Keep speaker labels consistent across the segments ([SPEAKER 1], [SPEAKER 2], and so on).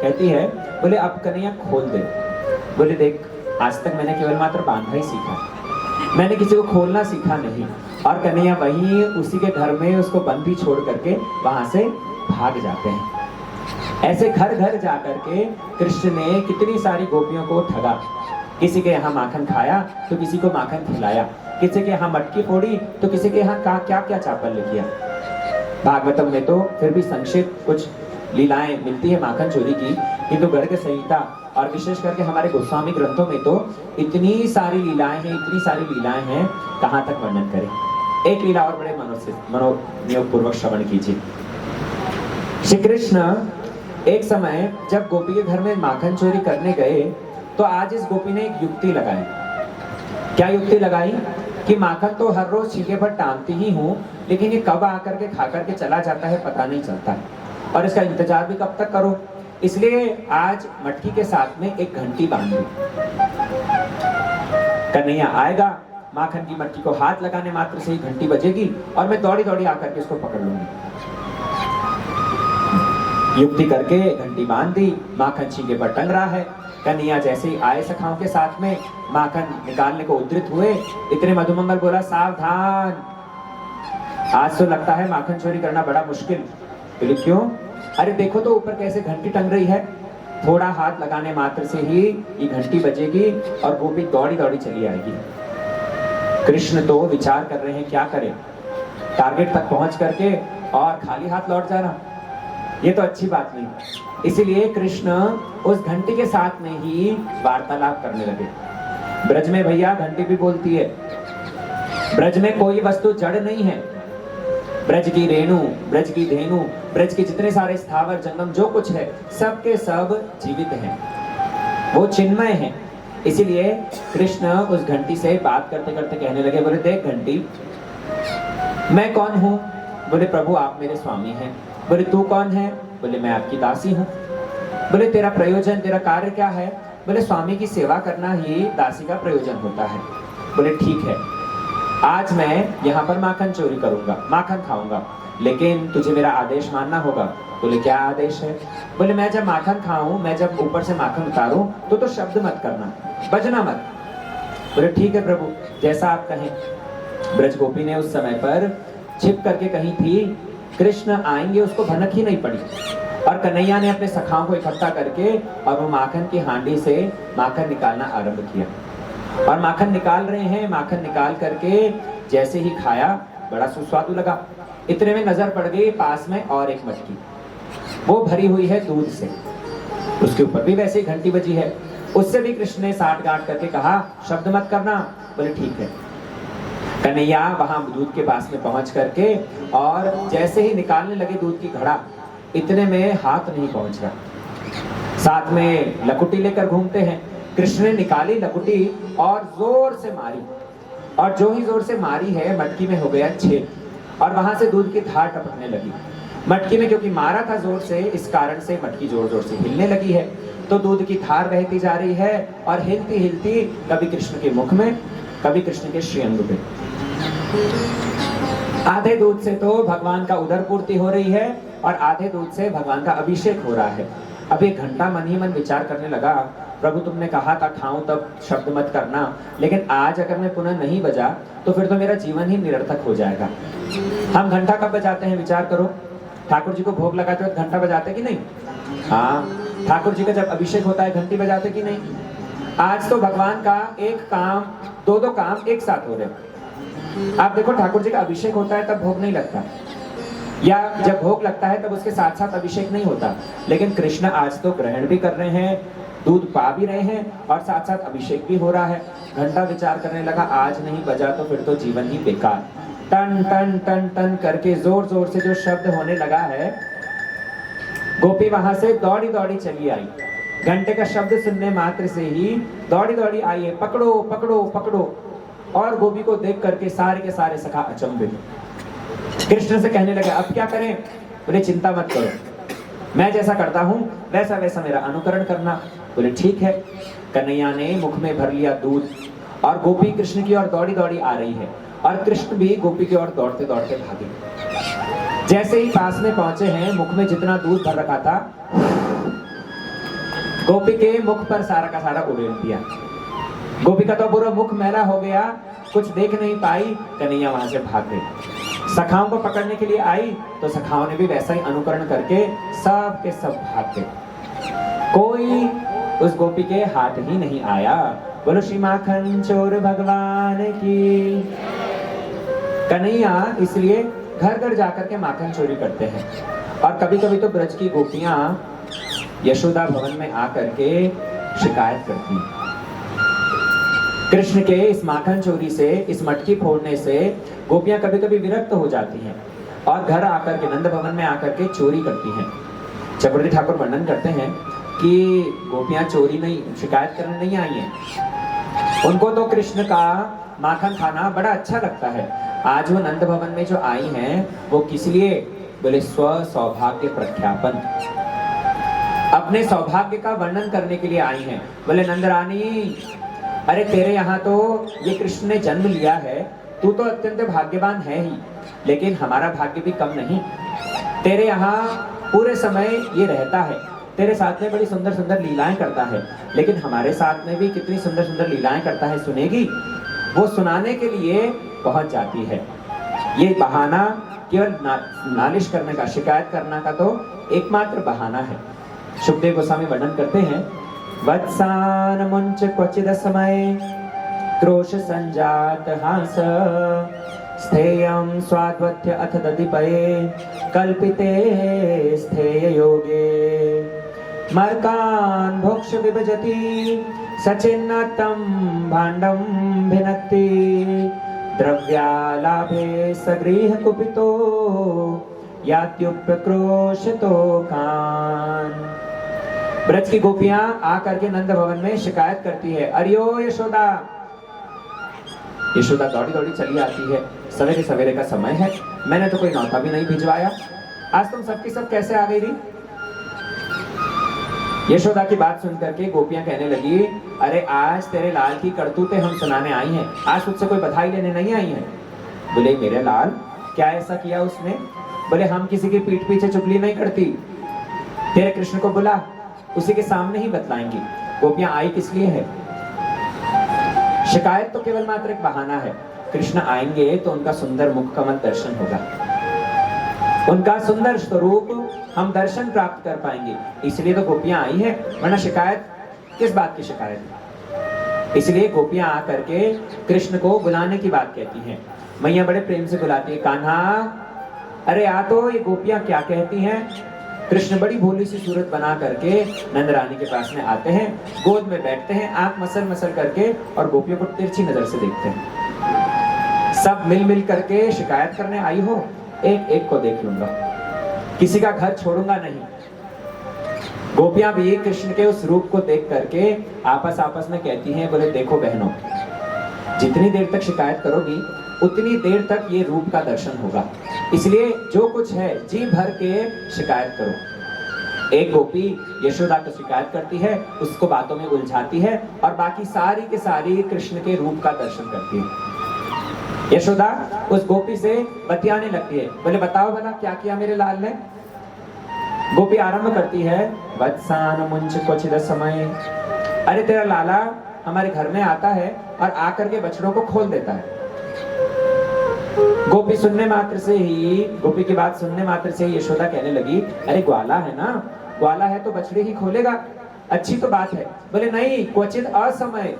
[SPEAKER 1] कहती है, बोले अब कन्हैया खोल दे। बोले देख, आज तक मैंने केवल मात्र बांधना ही सीखा, मैंने किसी को खोलना सीखा नहीं। और कन्हैया वहीं उसी के घर में उसको बंदी छोड़ करके वहां से भाग जाते हैं। ऐसे घर घर जाकर के कृष्ण ने कितनी सारी गोपियों को ठगा। किसी के यहाँ माखन खाया तो किसी को माखन खिलाया, किसी के यहाँ मटकी फोड़ी तो किसी के यहाँ क्या क्या चापल्य किया। भागवतम में तो फिर भी संक्षिप्त कुछ लीलाएं मिलती है माखन चोरी की, किंतु गर्ग संहिता और विशेष करके हमारे गोस्वामी ग्रंथों में तो इतनी सारी लीलाएं हैं, इतनी सारी लीलाएं हैं, कहाँ तक वर्णन करें। एक लीला और बड़े मनोनियोग पूर्वक श्रवण कीजिए। श्री कृष्ण एक समय जब गोपी के घर में माखन चोरी करने गए तो आज इस गोपी ने एक युक्ति लगाई। क्या युक्ति लगाई कि माखन तो हर रोज छींके पर टांगती ही हूँ, लेकिन ये कब आकर के खा करके चला जाता है पता नहीं चलता है, और इसका इंतजार भी कब तक करो। इसलिए आज मटकी के साथ में एक घंटी बांध दी। कन्हैया आएगा, माखन की मटकी को हाथ लगाने मात्र से ही घंटी बजेगी और मैं दौड़ी दौड़ी आकर के इसको पकड़ लूंगी। युक्ति करके घंटी बांध दी, माखन छींके पर टंग रहा है। कन्हैया जैसे ही आए सखाओं के साथ में माखन निकालने को उद्यत हुए, इतने मधुमंगल बोला, सावधान, आज तो लगता है माखन चोरी करना बड़ा मुश्किल। बोले क्यों? अरे देखो तो ऊपर कैसे घंटी टंग रही है, थोड़ा हाथ लगाने मात्र से ही ये घंटी बजेगी और गोपी दौड़ी दौड़ी चली आएगी। कृष्ण तो विचार कर रहे हैं क्या करें, टारगेट तक पहुंच करके और खाली हाथ लौट जाना, ये तो अच्छी बात नहीं। इसीलिए कृष्ण उस घंटी के साथ में ही वार्तालाप करने लगे। ब्रज में भैया घंटी भी बोलती है, ब्रज में कोई वस्तु जड़ नहीं है। ब्रज की रेणु, ब्रज की धेनु, ब्रज के जितने सारे स्थावर जंगम जो कुछ है, सब के सब जीवित हैं, वो चिन्मय हैं। इसीलिए कृष्ण उस घंटी से बात करते करते कहने लगे, बोले देख घंटी, मैं कौन हूँ? बोले प्रभु आप मेरे स्वामी हैं। बोले तू कौन है? बोले मैं आपकी दासी हूँ। बोले तेरा प्रयोजन, तेरा कार्य क्या है? बोले स्वामी की सेवा करना ही दासी का प्रयोजन होता है। बोले ठीक है, आज मैं यहाँ पर माखन चोरी करूंगा, माखन खाऊंगा, लेकिन तुझे मेरा आदेश मानना होगा। बोले क्या आदेश है? बोले मैं जब माखन खाऊं, मैं जब ऊपर से माखन उतारूं तो शब्द मत करना, बजना मत। बोले ठीक है प्रभु, जैसा आप कहें। ब्रज गोपी ने उस समय पर छिप करके कहीं थी, कृष्ण आएंगे उसको भनक ही नहीं पड़ी, और कन्हैया ने अपने सखाओं को इकट्ठा करके और वो माखन की हांडी से माखन निकालना आरंभ किया। और माखन निकाल रहे हैं, माखन निकाल करके जैसे ही खाया बड़ा सुस्वादु लगा। इतने में नजर पड़ गई पास में और एक मटकी, वो भरी हुई है दूध से, उसके ऊपर भी वैसे ही घंटी बजी है। उससे भी कृष्ण ने साठ गांठ करके कहा शब्द मत करना। बोले ठीक है। कन्हैया वहां दूध के पास में पहुंच करके और जैसे ही निकालने लगे दूध की घड़ा, इतने में हाथ नहीं पहुंच रहा, साथ में लकुटी लेकर घूमते हैं। कृष्ण ने निकाली लकुटी और जोर से मारी, और जो ही जोर से मारी है मटकी में हो गया छेद, और वहां से दूध की धार टपकने लगी। मटकी में क्योंकि मारा था जोर से, इस कारण से मटकी जोर जोर से हिलने लगी है, तो दूध की धार बहती जा रही है और हिलती हिलती कभी कृष्ण के मुख में, कभी कृष्ण के श्रीअंग पे। आधे दूध से तो भगवान का उदर पूर्ति हो रही है और आधे दूध से भगवान का अभिषेक हो रहा है। अब एक घंटा मन ही मन विचार करने लगा, प्रभु तुमने कहा था खाऊं तब शब्द मत करना, लेकिन आज अगर मैं पुनः नहीं बजा तो फिर तो मेरा जीवन ही निरर्थक हो जाएगा। हम घंटा कब बजाते हैं विचार करो, ठाकुर जी को भोग लगाते वक्त घंटा बजाते कि नहीं? हाँ, ठाकुर जी का जब अभिषेक होता है घंटी बजाते कि नहीं? आज तो भगवान का एक काम, दो काम एक साथ हो रहे। आप देखो ठाकुर जी का अभिषेक होता है तब भोग नहीं लगता, या जब भोग लगता है तब उसके साथ साथ अभिषेक नहीं होता, लेकिन कृष्ण आज तो ग्रहण भी कर रहे हैं, दूध पा भी रहे हैं और साथ साथ अभिषेक भी हो रहा है। घंटा विचार करने लगा, आज नहीं बजा तो फिर तो जीवन ही बेकार। टन टन टन टन करके जोर जोर से जो शब्द होने लगा है, गोपी वहां से दौड़ी दौड़ी चली आई। घंटे का शब्द सुनने मात्र से ही दौड़ी दौड़ी आई है, पकड़ो पकड़ो पकड़ो। और गोपी को देख करके सारे के सारे सखा अचंभित। कृष्ण से कहने लगे अब क्या करें? बोले चिंता मत करो, मैं जैसा करता हूँ वैसा वैसा मेरा अनुकरण करना। बोले ठीक है। कन्हैया ने मुख में भर लिया दूध और गोपी कृष्ण की ओर दौड़ी दौड़ी आ रही है, और कृष्ण भी गोपी की ओर दौड़ते दौड़ते भागे। जैसे ही पास में पहुंचे हैं, मुख में जितना दूध भर रखा था गोपी के मुख पर सारा का सारा उड़ेल दिया। गोपी का तो पूरा मुख मैला हो गया, कुछ देख नहीं पाई। कन्हैया वहां से भाग गई। सखाओं को पकड़ने के लिए आई तो सखाओं ने भी वैसा ही अनुकरण करके सब के सब भाग गए। कोई उस गोपी के हाथ ही नहीं आया। बोलो श्री माखन चोर भगवान की। कन्हैया इसलिए घर घर जाकर के माखन चोरी करते हैं। और कभी कभी तो ब्रज की गोपियां यशोदा भवन में आकर के शिकायत करती हैं। कृष्ण के इस माखन चोरी से, इस मटकी फोड़ने से गोपियां कभी कभी विरक्त हो जाती हैं और घर आकर के नंद भवन में आकर के चोरी करती हैं। चक्रवर्ती ठाकुर वर्णन करते हैं कि गोपियां चोरी नहीं, शिकायत करने नहीं आई हैं। उनको तो कृष्ण का माखन खाना बड़ा अच्छा लगता है। आज वो नंद भवन में जो आई हैं वो किस लिए? बोले स्व सौभाग्य प्रख्यापन, अपने सौभाग्य का वर्णन करने के लिए आई हैं। बोले नंद रानी, अरे तेरे यहाँ तो ये कृष्ण ने जन्म लिया है, तू तो अत्यंत भाग्यवान है ही, लेकिन हमारा भाग्य भी कम नहीं। तेरे यहाँ पूरे समय ये रहता है, तेरे साथ में बड़ी सुंदर सुंदर लीलाएं करता है, लेकिन हमारे साथ में भी कितनी सुंदर सुंदर लीलाएं करता है, सुनेगी? वो सुनाने के लिए पहुंच जाती है। ये बहाना केवल नालिश करने का, शिकायत करना का तो एकमात्र बहाना है। सुखदेव गोस्वामी वर्णन करते हैं, वत्सान मुंच क्वचिद समय क्रोश संजात हास स्थेयं स्वाद्वत्य अथ दधिपये कल्पिते स्थेय योगे मर्कान् भोक्ष विभजति सचिन्नतं भाण्डं भिनत्ति द्रव्यालाभे सगृह कुपितो यात्युपक्रोशतो कान। ब्रज की गोपियां आकर के नंद भवन में शिकायत करती है, अरियो यशोदा। यशोदा दौड़ी दौड़ी चली आती है। सवेरे सवेरे का समय है, मैंने तो कोई नौता भी नहीं भिजवाया, आज तुम सबकी सब कैसे आ गई? यशोदा की बात सुनकर के गोपियां कहने लगी, अरे आज तेरे लाल की करतूतें हम सुनाने आई हैं, आज तुझसे कोई बधाई लेने नहीं आई हैं। बोले मेरे लाल क्या ऐसा किया उसने? बोले हम किसी की पीठ पीछे चुगली नहीं करती, तेरे कृष्ण को बुला, उसी के सामने ही बतलाएंगी। गोपियां आई किस लिए है? शिकायत तो केवल मात्र एक बहाना है। कृष्ण आएंगे तो उनका सुंदर मुख कमल दर्शन होगा, उनका सुंदर स्वरूप हम दर्शन प्राप्त कर पाएंगे, इसलिए तो गोपियां आई है। वरना शिकायत किस बात की शिकायत है? इसलिए गोपियां आकर के कृष्ण को बुलाने की बात कहती हैं। मैया बड़े प्रेम से बुलाती है, कान्हा अरे आ तो। ये गोपियां क्या कहती हैं? कृष्ण बड़ी भोली सी सूरत बना करके नंद रानी के पास में आते हैं, गोद में बैठते हैं, आंख मसल मसल करके, और गोपियों को तिरछी नजर से देखते हैं। सब मिल मिल करके शिकायत करने आई हो, एक एक को देख लूंगा, किसी का घर छोड़ूंगा नहीं। गोपियां भी कृष्ण के उस रूप को देख करके आपस आपस में कहती हैं, बोले देखो बहनों, जितनी देर तक शिकायत करोगी उतनी देर तक ये रूप का दर्शन होगा, इसलिए जो कुछ है जी भर के शिकायत करो। एक गोपी यशोदा को शिकायत करती है, उसको बातों में उलझाती है, और बाकी सारी के सारी कृष्ण के रूप का दर्शन करती है। यशोदा उस गोपी से बतियाने लगती है, बोले बताओ भला क्या किया मेरे लाल ने? गोपी आरंभ करती है, वत्सान मुंच क्वचिद समय। अरे तेरा लाला हमारे घर में आता है और आकर के बछड़ों को खोल देता है। गोपी सुनने मात्र से ही, गोपी की बात सुनने मात्र से ही यशोदा कहने लगी, अरे ग्वाला है ना, ग्वाला है तो बछड़े ही खोलेगा, अच्छी तो बात है। बोले नहीं, क्वचित असमय।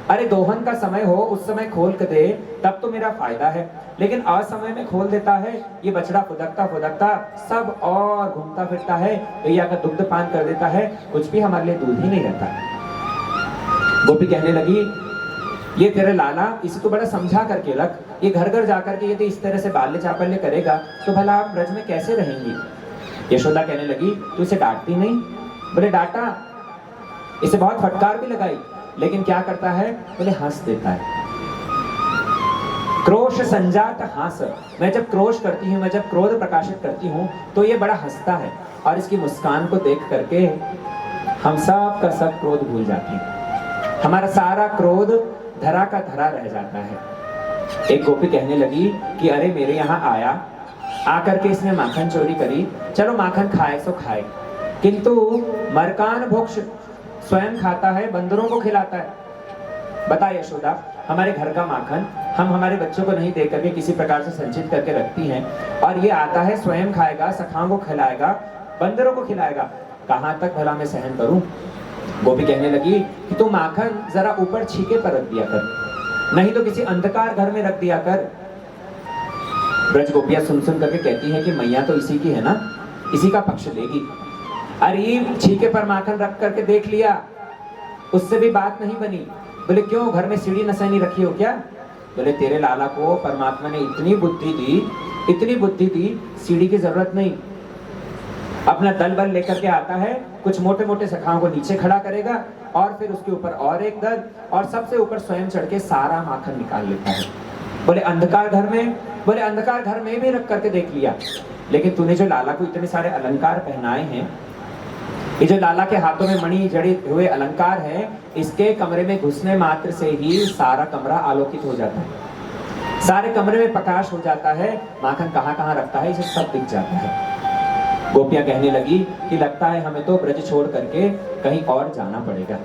[SPEAKER 1] अरे दोहन का समय हो उस समय खोल कर दे तब तो मेरा फायदा है, लेकिन असमय में खोल देता है, ये बछड़ा फुदकता फुदकता सब और घूमता फिरता है, भैया का दुग्ध पान कर देता है, कुछ भी हमारे लिए दूध ही नहीं रहता। गोपी कहने लगी, ये तेरे लाला इसे तो बड़ा समझा करके रख, ये घर घर जाकर के यदि इस तरह से बाल्य चापल्य करेगा तो भला आप ब्रज में कैसे रहेंगी? यशोदा कहने लगी, तू इसे डांटती नहीं? बोले डांटा, इसे बहुत फटकार भी लगाई, लेकिन क्या करता है? बोले हंस देता है। क्रोश संजात हास। मैं जब क्रोश करती हूँ, मैं जब क्रोध प्रकाशित करती हूँ तो ये बड़ा हंसता है, और इसकी मुस्कान को देख करके हम सब का सब क्रोध भूल जाते हैं, हमारा सारा क्रोध धरा का धरा रह जाता है। एक गोपी कहने लगी कि अरे मेरे यहाँ आया, आकर के इसने माखन चोरी करी, चलो माखन खाए सो खाए। किंतु मरकान भुक्ष स्वयं खाता है, बंदरों को खिलाता है। बता यशोदा, हमारे घर का माखन हम हमारे बच्चों को नहीं देकर के किसी प्रकार से संचित करके रखती हैं, और ये आता है स्वयं खाएगा, सखाओं को खिलाएगा, बंदरों को खिलाएगा, कहां तक भला मैं सहन करूं। गोपी कहने लगी कि तू माखन जरा ऊपर छीके पर रख दिया कर, नहीं तो किसी अंधकार घर में रख दिया कर। ब्रज गोपियां सुन सुन करके कहती हैं कि मैया तो इसी की है ना, इसी का पक्ष लेगी। अरे छीके पर माखन रख करके देख लिया, उससे भी बात नहीं बनी। बोले क्यों, घर में सीढ़ी नसैनी रखी हो क्या? बोले तेरे लाला को परमात्मा ने इतनी बुद्धि दी, सीढ़ी की जरूरत नहीं। अपना दल बल लेकर के आता है, कुछ मोटे मोटे सखाओं को नीचे खड़ा करेगा, और फिर उसके ऊपर और एक दल, और सबसे ऊपर स्वयं चढ़ के सारा माखन निकाल लेता है। बोले अंधकार घर में भी रख करके देख लिया, लेकिन तूने जो लाला को इतने सारे अलंकार पहनाए हैं, ये जो लाला के हाथों में मणि जड़े हुए अलंकार है, इसके कमरे में घुसने मात्र से ही सारा कमरा आलोकित हो जाता है, सारे कमरे में प्रकाश हो जाता है, माखन कहाँ कहाँ रखता है इसे सब दिख जाता है। गोपियां कहने लगी कि लगता है हमें तो ब्रज छोड़ करके कहीं और जाना पड़ेगा।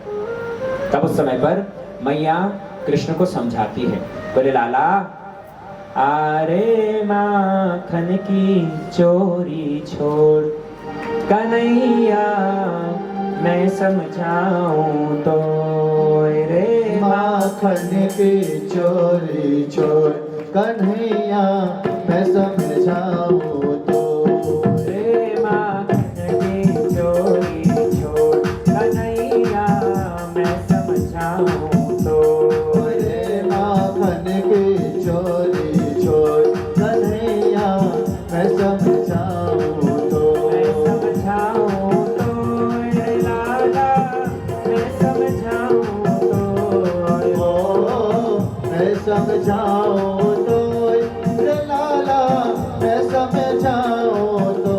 [SPEAKER 1] तब उस समय पर मैया कृष्ण को समझाती है। बोले लाला, अरे माखन की चोरी छोड़ कन्हैया, मैं समझाऊं तो रे
[SPEAKER 2] माखन की चोरी छोड़ कन्हैया, मैं समझाऊं तो
[SPEAKER 1] रे माखन की चोरी छोड़ कन्हैया, मैं समझाऊं तो
[SPEAKER 2] रे माखन की चोरी छोड़ कन्हैया, मैं समझाऊं तो
[SPEAKER 1] रे लाला, मैं समझाऊं
[SPEAKER 2] तो रे लाला, मैं समझाऊं तो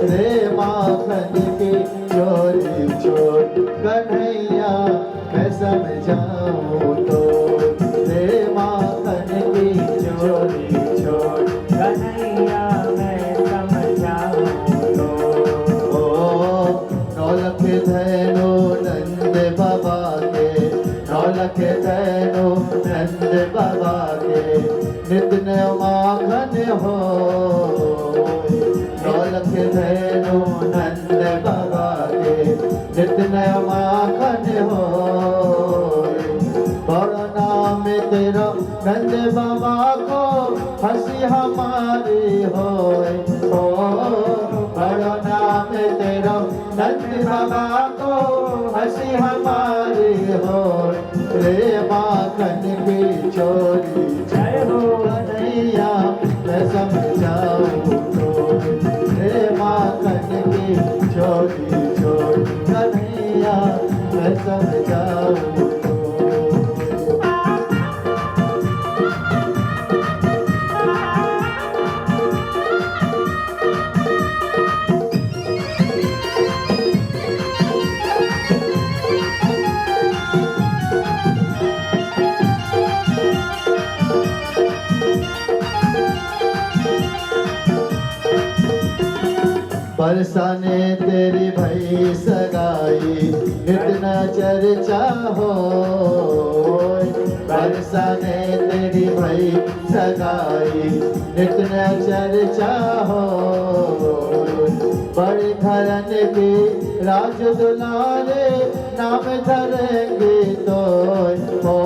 [SPEAKER 2] रे माखन की चोरी छोड़ कन्हैया, मैं समझाऊं तो रे माखन की चोरी छोड़
[SPEAKER 1] कन्हैया, मैं समझाऊं तो
[SPEAKER 2] नौलख धैनो नंद बाबा के, नौलख धैनो नंद बाबा के, नित्य नयो माखन हो। नौलख धैनो नंद बाबा के, नित्य नयो माखन हो। बड़ा नाम तेरा नंद बाबा को, हंसी हमारी होए। बड़ा नाम तेरा नंद बाबा को, हंसी हमारी हो। रे माखन की चोरी
[SPEAKER 1] जय हो
[SPEAKER 2] कन्हैया, मैं समझाऊं तो रे माखन की चोरी छोड़ कन्हैया, मैं समझाऊं तो बरसाने तेरी भई सगाई, नित्य चर्चा हो। बरसाने तेरी भई सगाई, नित्य चर्चा हो। बड़े घरन की राज दुलारे, नाम धरेंगे तो हो।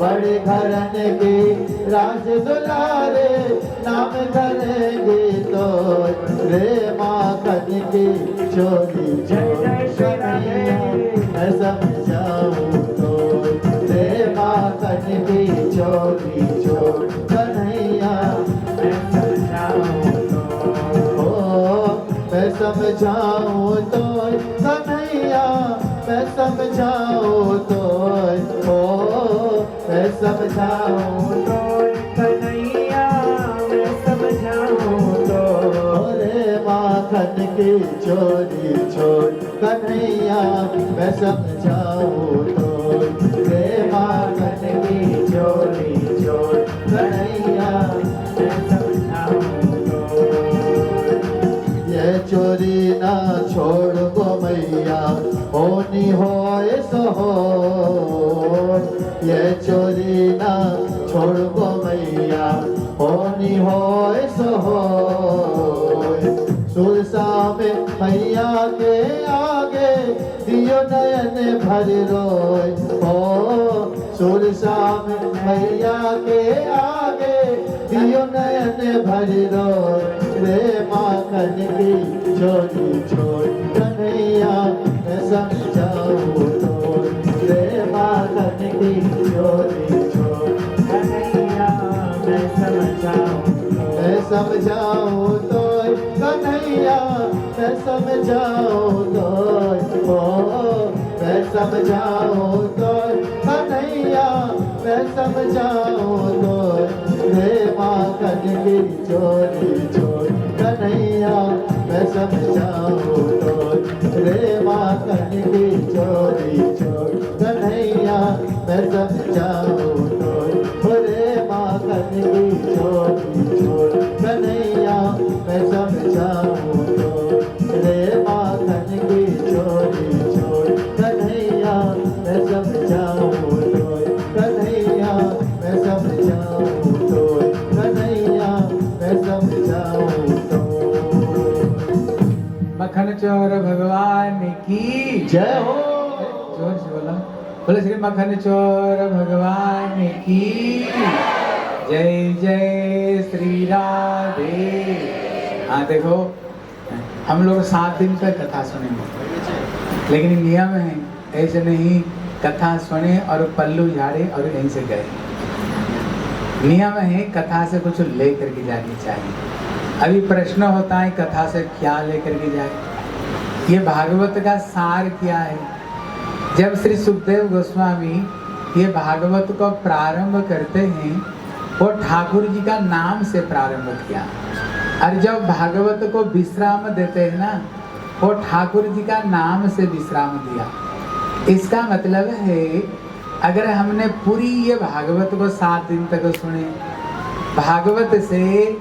[SPEAKER 2] बड़े घरन की राज दुलारे, नाम धरेंगे तो रे माखन की चोरी कन्हैया, मैं समझाऊं तो रे माखन की चोरी छोड़ कन्हैया,
[SPEAKER 1] मैं समझाऊं तो
[SPEAKER 2] मैं समझाऊं तो कन्हैया, मैं समझाऊं तो मैं समझाऊं
[SPEAKER 1] तो कन्हैया, मैं समझाऊं तो
[SPEAKER 2] रे माखन की चोरी छोड़ कन्हैया, मैं समझाऊं तो रे माखन की चोरी छोड़ कन्हैया,
[SPEAKER 1] मैं समझाऊं तो
[SPEAKER 2] ये चोरी ना छोड़ होनी होए सो हो, ये चोरी ना छोड़बो मैया, होनी होए सो हो। सुरसा में मैया के आगे दियो नयन भर रोय हो, सुरसा में मैया के आगे दियो नयन भर रोय। रे माखन की चोरी छोड़ कन्हैया मैं समझाऊं तो, रे माखन की चोरी छोड़ कन्हैया मैं समझाऊं, मैं समझाऊं तो कन्हैया मैं समझाऊं तो, ओ मैं समझाऊं तो कन्हैया मैं समझाऊं तो। रे माखन की चोरी छोड़ कन्हैया मैं समझाऊं तो, रे माखन की चोरी छोड़ कन्हैया मैं समझाऊं तो, रे माखन की चोरी छोड़ कन्हैया मैं समझाऊं तो, रे माखन की चोरी छोड़ कन्हैया मैं समझाऊं तो, कन्हैया मैं समझाऊं तो, कन्हैया मैं समझाऊं तो।
[SPEAKER 3] मक्खन चोर भगवान की
[SPEAKER 2] जय हो।
[SPEAKER 3] जोर से बोला, बोले श्री मक्खन चोर भगवान की जय। जय श्री राधे। हाँ देखो, हम लोग 7 दिन तक कथा सुनेंगे, लेकिन नियम है ऐसे नहीं कथा सुने और पल्लू झाड़े और यहीं से गए। नियम है कथा से कुछ लेकर के जानी चाहिए। अभी प्रश्न होता है कथा से क्या लेकर के जाए, ये भागवत का सार क्या है। जब श्री सुखदेव गोस्वामी ये भागवत को प्रारंभ करते हैं, वो ठाकुर जी का नाम से प्रारंभ किया, और जब भागवत को विश्राम देते हैं ना, वो ठाकुर जी का नाम से विश्राम दिया। इसका मतलब है अगर हमने पूरी ये भागवत को 7 दिन तक सुने, भागवत से